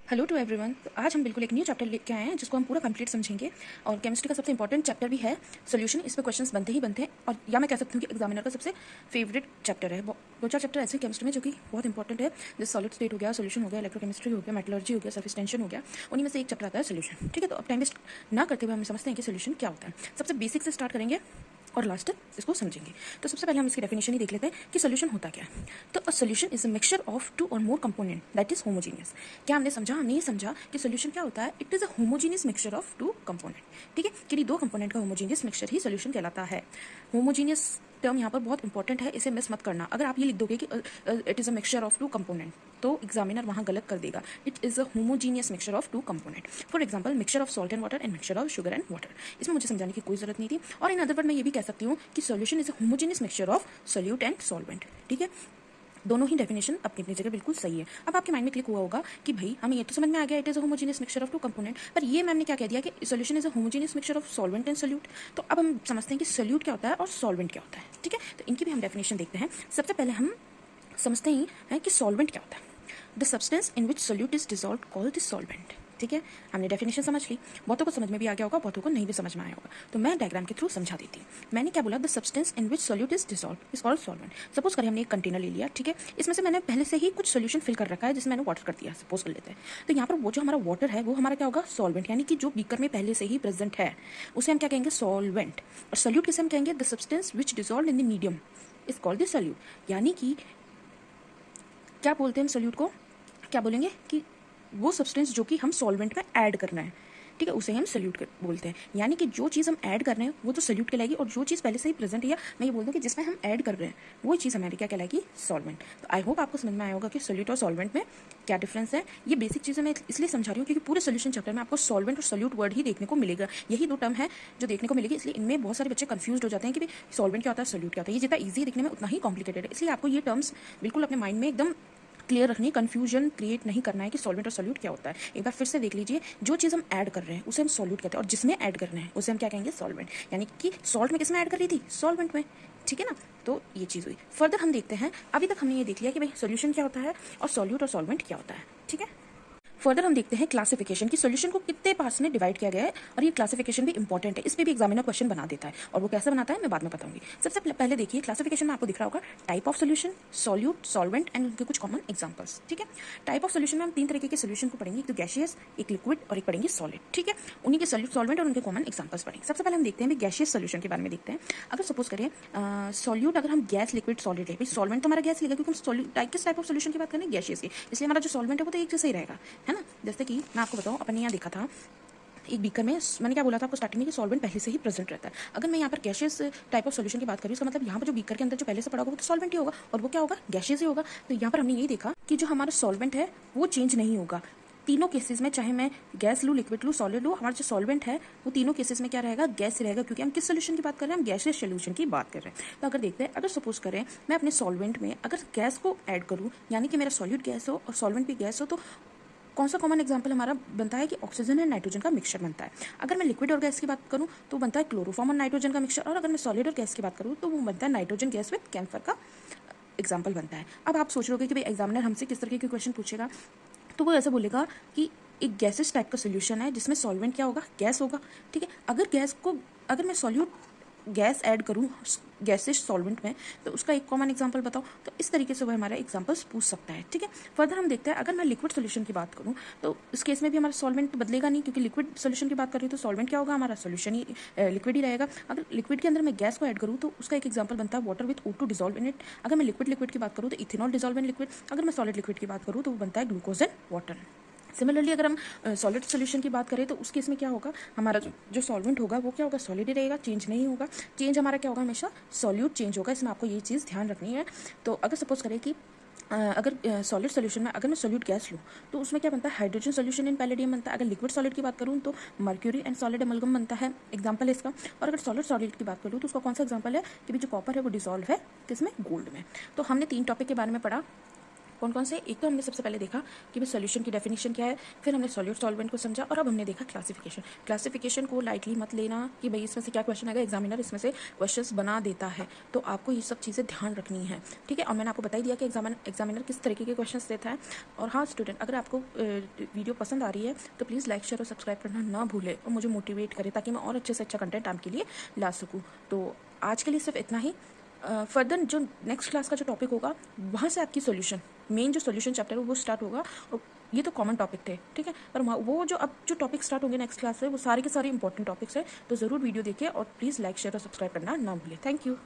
Hello to everyone. तो आज हम बिल्कुल एक न्यू चैप्टर लेके आए हैं जिसको हम पूरा कंप्लीट समझेंगे। और केमिस्ट्री का सबसे इंपॉर्टेंट चैप्टर भी है सोल्यूशन। इस पे क्वेश्चंस बनते ही बनते हैं, और या मैं कह सकती हूँ कि एग्जामिनर का सबसे फेवरेट चैप्टर है। दो चार चैप्टर ऐसे केमिस्ट्री में जो कि बहुत इंपॉर्टेंट है, जैसे सॉलिड स्टेट हो गया, सोल्यूशन हो गया, इलेक्ट्रोकेमिस्ट्री हो गया, मेटलर्जी हो गया, सरफेस टेंशन हो गया। उन्हीं में से एक चैप्टर आता है सोल्यूशन। ठीक है, तो अब टाइम वेस्ट ना करते हुए हम समझते हैं कि सोल्यूशन क्या होता है। सबसे बेसिक से स्टार्ट करेंगे और लास्ट इसको समझेंगे। तो सबसे पहले हम इसकी डेफिनेशन ही देख लेते हैं कि सोल्यूशन होता क्या है। तो a solution is a mixture of two or more component that is homogeneous. क्या हमने समझा? हमने ये समझा कि सोल्यूशन क्या होता है। It is a homogeneous mixture of two component. ठीक है, किन्हीं दो कंपोनेंट का होमोजीनियस मिक्सचर ही सोल्यूशन कहलाता है। होमोजीनियस टर्म यहाँ पर बहुत इंपॉर्टेंट है, इसे मिस मत करना। अगर आप ये लिख दोगे कि it is a mixture of two component, तो एग्जामिनर वहाँ गलत कर देगा। It is a homogeneous mixture of two component. For example, mixture of salt and water and mixture of sugar and water. इसमें मुझे समझाने की कोई जरूरत नहीं थी। और इन अदर वर्ड मैं ये भी कह सकती हूँ कि solution is a homogeneous mixture of solute and solvent. ठीक है, दोनों ही डेफिनेशन अपनी अपनी जगह बिल्कुल सही है। अब आपके माइंड में क्लिक हुआ होगा कि भाई हमें ये तो समझ में आ गया, it is a homogeneous mixture of two component, पर ये मैम ने क्या कह दिया कि solution is a homogeneous mixture of solvent and solute. तो अब हम समझते हैं कि सोल्यूट क्या होता है और सॉल्वेंट क्या होता है। ठीक है, तो इनकी भी हम डेफिनेशन देखते हैं। सबसे पहले हम समझते ही हैं कि सॉल्वेंट क्या होता है। The substance in which solute is dissolve called the solvent. ठीक है, हमने डेफिनेशन समझ ली। बहुतों को समझ में भी आ गया होगा, बहुतों को नहीं भी समझ में आया होगा, तो मैं डायग्राम के थ्रू समझा देती हूँ। मैंने क्या बोला? The substance in which solute is dissolve is called solvent. Suppose करें हमने एक कंटेनर ले लिया। ठीक है, इसमें से मैंने पहले से ही कुछ सोल्यूशन फिल कर रखा है जिसमें मैंने वाटर कर दिया, सपोज कर लेते हैं। तो यहाँ पर वो जो हमारा वाटर है वो हमारा क्या होगा? सॉल्वेंट, यानी कि जो बीकर में पहले से ही प्रेजेंट है उसे हम क्या कहेंगे? सॉल्वेंट। और सोल्यूट किसे हम कहेंगे? The substance which dissolve in the medium is called the solute. यानी कि क्या बोलते हैं हम सोल्यूट को? क्या बोलेंगे कि वो सब्सटेंस जो कि हम सॉल्वेंट में ऐड करना है, ठीक है, उसे हम सोल्यूट बोलते हैं। यानी कि जो चीज़ हम ऐड कर रहे हैं वो तो सोल्यूट कहलाएगी, और जो चीज़ पहले से ही प्रेजेंट है, या मैं ये बोल दूँ कि जिसमें हम ऐड कर रहे हैं वो चीज़ हमारी क्या कहलाएगी? सॉल्वेंट। तो आई होप आपको समझ में आया होगा कि सोल्यूट और सॉल्वेंट में क्या डिफरेंस है। ये बेसिक चीज़ें मैं इसलिए समझा रही हूँ क्योंकि पूरे सोल्यूशन चैप्टर में आपको सॉल्वेंट और सोल्यूट वर्ड ही देखने को मिलेगा। यही दो टर्म है जो देखने को मिलेगी, इसलिए इनमें बहुत सारे बच्चे कंफ्यूज हो जाते हैं कि भाई सॉल्वेंट क्या होता है, सोल्यूट क्या होता है। ये जितना ईजी दिखने में उतना ही कॉम्प्लिकेटेड है, इसलिए आपको ये टर्म्स बिल्कुल अपने माइंड में एकदम क्लियर रखनी, कंफ्यूजन क्रिएट नहीं करना है कि सॉल्वेंट और सोल्यूट क्या होता है। एक बार फिर से देख लीजिए, जो चीज़ हम ऐड कर रहे हैं उसे हम सोल्यूट कहते हैं, और जिसमें ऐड करना है उसे हम क्या कहेंगे? सॉल्वेंट। यानी कि सॉल्ट में किसमें ऐड कर रही थी? सॉल्वेंट में। ठीक है ना, तो ये चीज़ हुई। फर्दर हम देखते हैं, अभी तक हमने ये देख लिया कि भाई सोल्यूशन क्या होता है और सोल्यूट और सॉल्वेंट क्या होता है। ठीक है, फर्दर हम देखते हैं क्लासिफिकेशन की सोल्यूशन को कितने पार्ट्स में डिवाइड किया गया है, और ये क्लासिफिकेशन भी इंपॉर्टेंट है। इस पे भी एग्जामिनर क्वेश्चन बना देता है, और वो कैसे बनाता है मैं बाद में बताऊंगी। सबसे पहले देखिए, क्लासिफिकेशन में आपको दिख रहा होगा type of solution, solute, solvent and उनके कुछ कॉमन एग्जांपल्स। ठीक है, टाइप ऑफ सोल्यूशन में हम तीन तरीके के सोल्यूशन को पढ़ेंगे, एक तो गैशियस, एक लिक्विड और एक पढ़ेंगे सॉलिड। ठीक है, उन्हीं के सॉल्वेंट और उनके कॉमन एग्जांपल्स पढ़ेंगे। सबसे पहले हम देखते हैं गैशियस सोल्यूशन के बारे में देखते हैं। अगर सपोज करें सॉल्यूट, अगर हम गैस, लिक्विड, सॉलिड है, सॉल्वेंट तो हमारा गैस लेगा क्योंकि हम किस टाइप ऑफ सोल्यूशन की बात करें? गैशियस की, इसलिए हमारा जो सॉल्वेंट है वो तो एक जैसा ही रहेगा, है ना। जैसे कि मैं आपको बताऊं, अपन ने यहाँ देखा था एक बीकर में, मैंने क्या बोला था आपको स्टार्टिंग में कि सॉल्वेंट पहले से ही प्रेजेंट रहता है। अगर मैं यहाँ पर गैशियस टाइप ऑफ सोल्यूशन की बात करूँ, इसका मतलब यहाँ पर जो बीकर के अंदर जो पहले से पड़ा होगा वो तो सॉल्वेंट ही होगा, और वो क्या होगा? गैशियस ही होगा। तो यहाँ पर हमने यही देखा कि जो हमारा सॉल्वेंट है वो चेंज नहीं होगा तीनों केसेस में, चाहे मैं गैस लूँ, लिक्विड लूँ, सॉलिड लूँ, हमारा जो सॉल्वेंट है वो तीनों केसेस में क्या रहेगा? गैस रहेगा, क्योंकि हम किस सोल्यूशन की बात कर रहे हैं? हम गैसियस सोल्यूशन की बात कर रहे हैं। तो अगर देखते हैं, अगर सपोज करें मैं अपने सॉल्वेंट में अगर गैस को ऐड करूँ, यानी कि मेरा सॉल्यूट गैस हो और सॉल्वेंट भी गैस हो, तो कौन सा कॉमन एग्जांपल हमारा बनता है कि ऑक्सीजन एंड नाइट्रोजन का मिक्सचर बनता है। अगर मैं लिक्विड और गैस की बात करूँ तो बनता है क्लोरोफॉर्म और नाइट्रोजन का मिक्सचर, और अगर मैं सॉलिड और गैस की बात करूँ तो वो बनता है नाइट्रोजन गैस विद कैम्फर का एग्जाम्पल बनता है। अब आप सोच रहे हो कि भाई एग्जामिनर हमसे किस तरीके के क्वेश्चन पूछेगा, तो वो ऐसा बोलेगा कि एक गैसेस टाइप का सोल्यूशन है जिसमें सॉल्वेंट क्या होगा? गैस होगा। ठीक है, अगर मैं सॉल्यूट गैस ऐड करूँ गैसेस सॉल्वेंट में, तो उसका एक कॉमन एग्जांपल बताओ। तो इस तरीके से वो हमारा एग्जांपल्स पूछ सकता है। ठीक है, फर्दर हम देखते हैं, अगर मैं लिक्विड सोल्यूशन की बात करूँ तो इस केस में भी हमारा सॉल्वेंट बदलेगा नहीं, क्योंकि लिक्विड सोल्यूशन की बात कर रही हूँ तो सॉल्वेंट क्या होगा? हमारा सोल्यूशन ही लिक्विड ही रहेगा। अगर लिक्विड के अंदर मैं गैस को ऐड करूँ तो उसका एक एग्जाम्पल बनता है water with O2 dissolve in it. अगर मैं लिक्विड की बात करूँ तो इथेनॉल डिजॉल्व इन लिक्विड। अगर मैं सॉलिड लिक्विड की बात करूँ तो वो बनता है ग्लूकोज एंड वाटर। सिमिलरली अगर हम सॉलिड सोल्यूशन की बात करें तो उस केस में क्या होगा? हमारा जो सॉल्वेंट होगा वो क्या होगा? सॉलिड ही रहेगा, चेंज नहीं होगा। चेंज हमारा क्या होगा? हमेशा सॉल्यूट चेंज होगा। इसमें आपको ये चीज़ ध्यान रखनी है। तो अगर सपोज करें कि अगर सॉलिड सोल्यूशन में अगर मैं सॉल्यूट गैस लूँ तो उसमें क्या बनता है? हाइड्रोजन सोल्यूशन इन पैलेडियम बनता है। अगर लिक्विड सॉलिड की बात करूँ तो मर्क्यूरी एंड सॉलिड अमलगम बनता है, एग्जाम्पल है इसका। और अगर सॉलिड की बात करूँ तो उसका कौन सा एग्जाम्पल है कि जो कॉपर है वो डिसॉल्व है किसमें? गोल्ड में। तो हमने तीन टॉपिक के बारे में पढ़ा, कौन कौन से। एक तो हमने सबसे पहले देखा कि भाई सोल्यूशन की डेफिनेशन क्या है, फिर हमने सॉल्यूट सॉल्वेंट को समझा, और अब हमने देखा क्लासिफिकेशन। क्लासिफिकेशन को लाइटली मत लेना कि भाई इसमें से क्या क्वेश्चन आएगा, एग्जामिनर इसमें से क्वेश्चंस बना देता है, तो आपको ये सब चीज़ें ध्यान रखनी है, ठीक है। और मैंने आपको बता ही दिया कि एग्जामिनर किस तरीके के क्वेश्चन देता है। और हाँ स्टूडेंट, अगर आपको वीडियो पसंद आ रही है तो प्लीज़ लाइक शेयर और सब्सक्राइब करना ना भूलें, और मुझे मोटिवेट करें ताकि मैं और अच्छे से अच्छा कंटेंट आपके लिए ला सकूँ। तो आज के लिए सिर्फ इतना ही। फर्दर जो नेक्स्ट क्लास का जो टॉपिक होगा वहाँ से आपकी सॉल्यूशन, मेन जो सॉल्यूशन चैप्टर है वो स्टार्ट होगा। और ये तो कॉमन टॉपिक थे, ठीक है, पर वो जो अब जो टॉपिक स्टार्ट होंगे नेक्स्ट क्लास से वो सारे के सारे इंपॉर्टेंट टॉपिक्स हैं। तो ज़रूर वीडियो देखिए और प्लीज़ लाइक शेयर और सब्सक्राइब करना ना भूलें। Thank you.